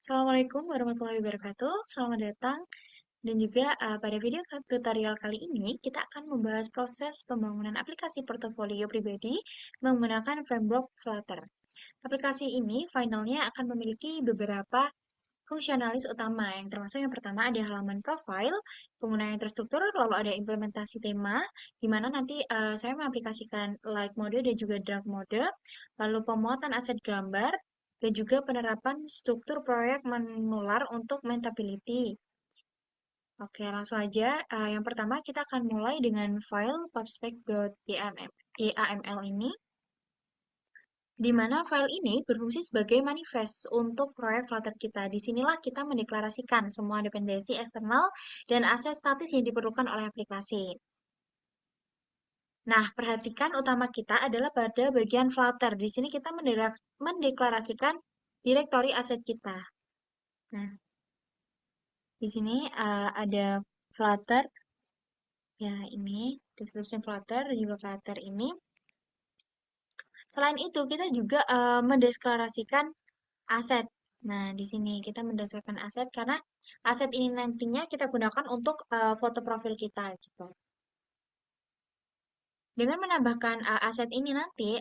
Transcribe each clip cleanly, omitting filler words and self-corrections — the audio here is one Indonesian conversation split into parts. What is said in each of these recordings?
Assalamualaikum warahmatullahi wabarakatuh. Selamat datang dan juga pada video tutorial kali ini kita akan membahas proses pembangunan aplikasi portofolio pribadi menggunakan framework Flutter. Aplikasi ini finalnya akan memiliki beberapa fungsionalis utama yang termasuk yang pertama ada halaman profile, pengguna yang terstruktur, lalu ada implementasi tema, di mana nanti saya mengaplikasikan light mode dan juga dark mode, lalu pemuatan aset gambar, dan juga penerapan struktur proyek menular untuk maintainability. Oke, langsung aja. Yang pertama kita akan mulai dengan file pubspec.yaml ini, di mana file ini berfungsi sebagai manifest untuk proyek Flutter kita. Disinilah kita mendeklarasikan semua dependensi eksternal dan aset statis yang diperlukan oleh aplikasi. Nah, perhatikan utama kita adalah pada bagian Flutter. Di sini kita mendeklarasikan direktori aset kita. Nah, di sini ada Flutter, ya ini, description Flutter dan juga Flutter ini. Selain itu, kita juga mendeklarasikan aset. Nah, di sini kita mendasarkan aset karena aset ini nantinya kita gunakan untuk foto profil kita gitu. Dengan menambahkan aset ini nanti,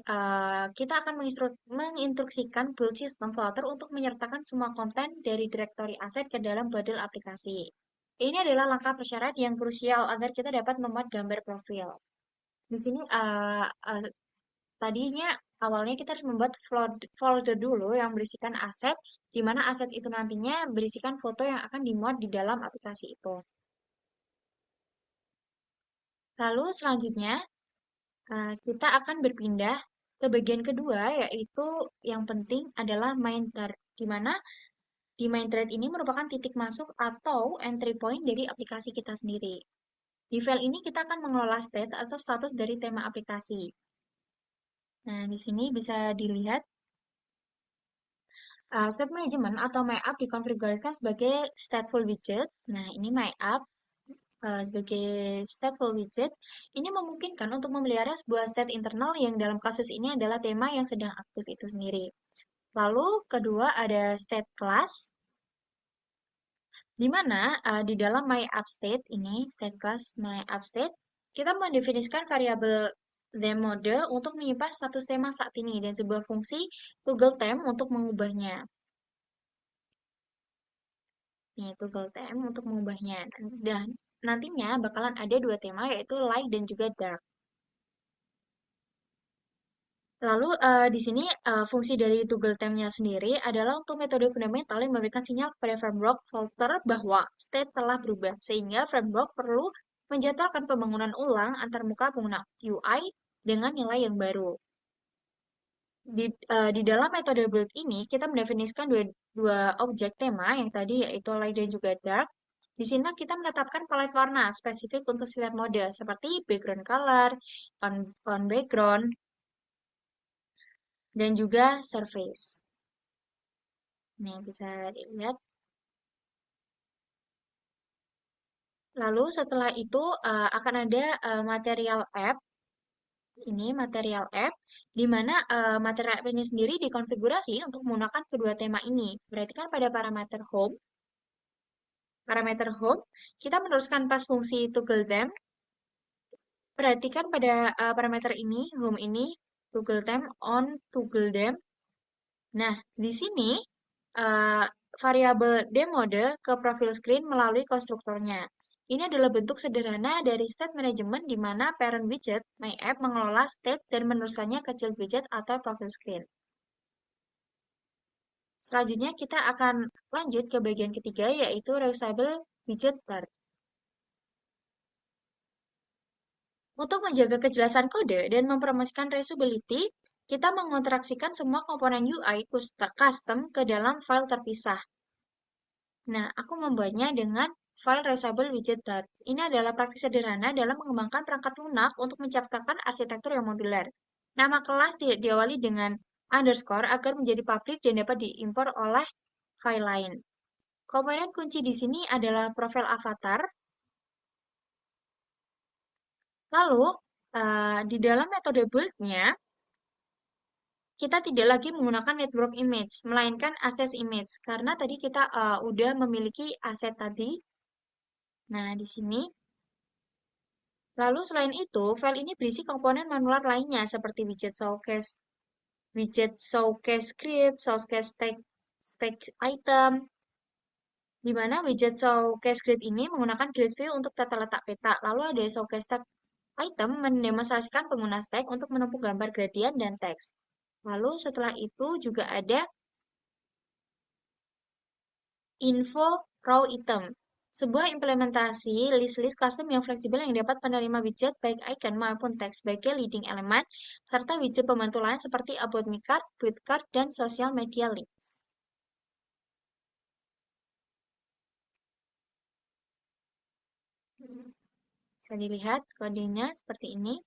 kita akan menginstruksikan build system Flutter untuk menyertakan semua konten dari direktori aset ke dalam bundle aplikasi. Ini adalah langkah persyarat yang krusial agar kita dapat memuat gambar profil. Di sini tadinya awalnya kita harus membuat folder dulu yang berisikan aset, di mana aset itu nantinya berisikan foto yang akan dimuat di dalam aplikasi itu. Lalu selanjutnya, kita akan berpindah ke bagian kedua, yaitu yang penting adalah main thread, di mana di main thread ini merupakan titik masuk atau entry point dari aplikasi kita sendiri. Di file ini kita akan mengelola state atau status dari tema aplikasi. Nah, di sini bisa dilihat state management atau MyApp dikonfigurasikan sebagai stateful widget. Nah, ini MyApp sebagai stateful widget. Ini memungkinkan untuk memelihara sebuah state internal yang dalam kasus ini adalah tema yang sedang aktif itu sendiri. Lalu kedua ada state class, di mana di dalam MyAppState ini, state class MyAppState, kita mendefinisikan variabel theme untuk menyimpan status tema saat ini dan sebuah fungsi Google Theme untuk mengubahnya. Nih, Google Theme untuk mengubahnya. Dan nantinya bakalan ada dua tema yaitu light dan juga dark. Lalu di sini fungsi dari toggle time-nya sendiri adalah untuk metode fundamental yang memberikan sinyal kepada framework Flutter bahwa state telah berubah, sehingga framework perlu menjadwalkan pembangunan ulang antar muka pengguna UI dengan nilai yang baru. Di dalam metode build ini, kita mendefinisikan dua objek tema yang tadi yaitu light dan juga dark. Di sini kita menetapkan palette warna spesifik untuk setiap mode, seperti background color, on background, dan juga surface. Nih, bisa dilihat. Lalu setelah itu akan ada material app. Ini material app, di mana material app ini sendiri dikonfigurasi untuk menggunakan kedua tema ini. Berarti kan pada parameter home, kita meneruskan pas fungsi toggle them. Perhatikan pada parameter ini, home ini, toggle them on toggle them. Nah, di sini uh, variabel demode ke profil screen melalui konstruktornya. Ini adalah bentuk sederhana dari state management di mana parent widget, MyApp, mengelola state dan meneruskannya ke child widget atau profil screen. Selanjutnya kita akan lanjut ke bagian ketiga yaitu reusable widget bar. Untuk menjaga kejelasan kode dan mempromosikan reusability, kita mengontraksikan semua komponen UI custom ke dalam file terpisah. Nah, aku membuatnya dengan file reusable widget Dart. Ini adalah praktik sederhana dalam mengembangkan perangkat lunak untuk menciptakan arsitektur yang modular. Nama kelas diawali dengan underscore agar menjadi publik dan dapat diimpor oleh file lain. Komponen kunci di sini adalah profil avatar. Lalu, di dalam metode build-nya, kita tidak lagi menggunakan network image, melainkan access image. Karena tadi kita udah memiliki aset tadi. Nah, di sini. Lalu selain itu, file ini berisi komponen manual lainnya seperti widget showcase grid, showcase text item, di mana widget showcase grid ini menggunakan grid view untuk tata letak peta. Lalu ada showcase text item mendemonstrasikan pengguna stack untuk menempuh gambar gradient dan teks. Lalu setelah itu juga ada info raw item, sebuah implementasi list-list custom yang fleksibel yang dapat menerima widget baik icon maupun teks sebagai leading element, serta widget pembantu lain seperti about me card, tweet card, dan social media links. Bisa dilihat kodenya seperti ini.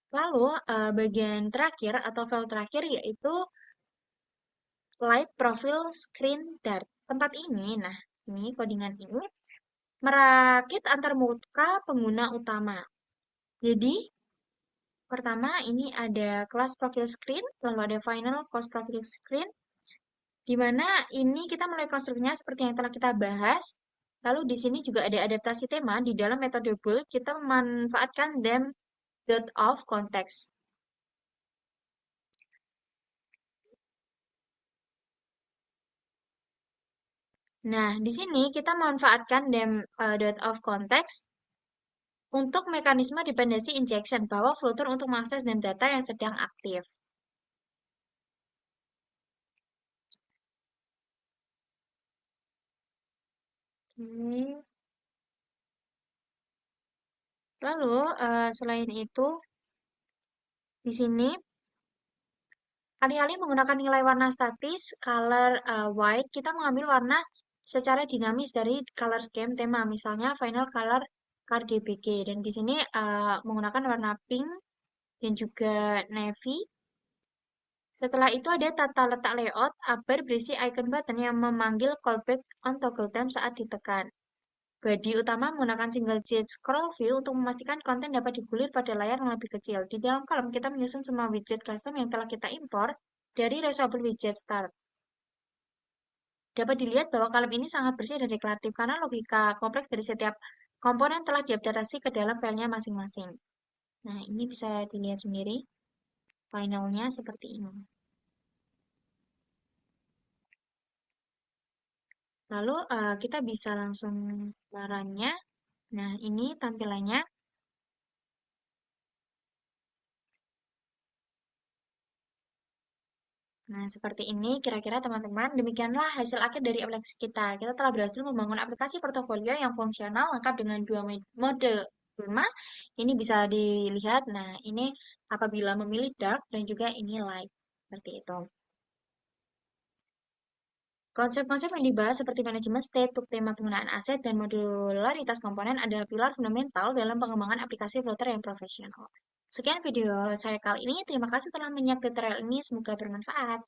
Lalu bagian terakhir atau file terakhir yaitu live profile screen dart. Tempat ini, nah ini codingan ini merakit antar muka pengguna utama. Jadi pertama ini ada kelas profile screen, lalu ada final cost profile screen, di mana ini kita mulai konstruksinya seperti yang telah kita bahas. Lalu di sini juga ada adaptasi tema di dalam metode bool kita memanfaatkan dem.of context. Nah, di sini kita memanfaatkan dem.of context untuk mekanisme dependency injection bahwa Flutter untuk mengakses dem data yang sedang aktif. Oke. Lalu selain itu di sini alih-alih menggunakan nilai warna statis color white, kita mengambil warna secara dinamis dari color scheme tema, misalnya final color RDBG, dan di sini menggunakan warna pink dan juga navy. Setelah itu ada tata letak layout, bar berisi icon button yang memanggil callback on toggle time saat ditekan. Body utama menggunakan single jet scroll view untuk memastikan konten dapat digulir pada layar yang lebih kecil. Di dalam kolom kita menyusun semua widget custom yang telah kita impor dari Reusable Widget Start. Dapat dilihat bahwa kolom ini sangat bersih dan deklaratif karena logika kompleks dari setiap komponen telah diadaptasi ke dalam filenya masing-masing. Nah, ini bisa dilihat sendiri. Finalnya seperti ini. Lalu kita bisa langsung barangnya. Nah, ini tampilannya. Nah, seperti ini kira-kira teman-teman. Demikianlah hasil akhir dari aplikasi kita. Kita telah berhasil membangun aplikasi portofolio yang fungsional lengkap dengan dua mode tema. Ini bisa dilihat. Nah, ini apabila memilih dark dan juga ini light. Seperti itu. Konsep-konsep yang dibahas seperti manajemen state, tema penggunaan aset, dan modularitas komponen adalah pilar fundamental dalam pengembangan aplikasi Flutter yang profesional. Sekian video saya kali ini. Terima kasih telah menyimak tutorial ini. Semoga bermanfaat.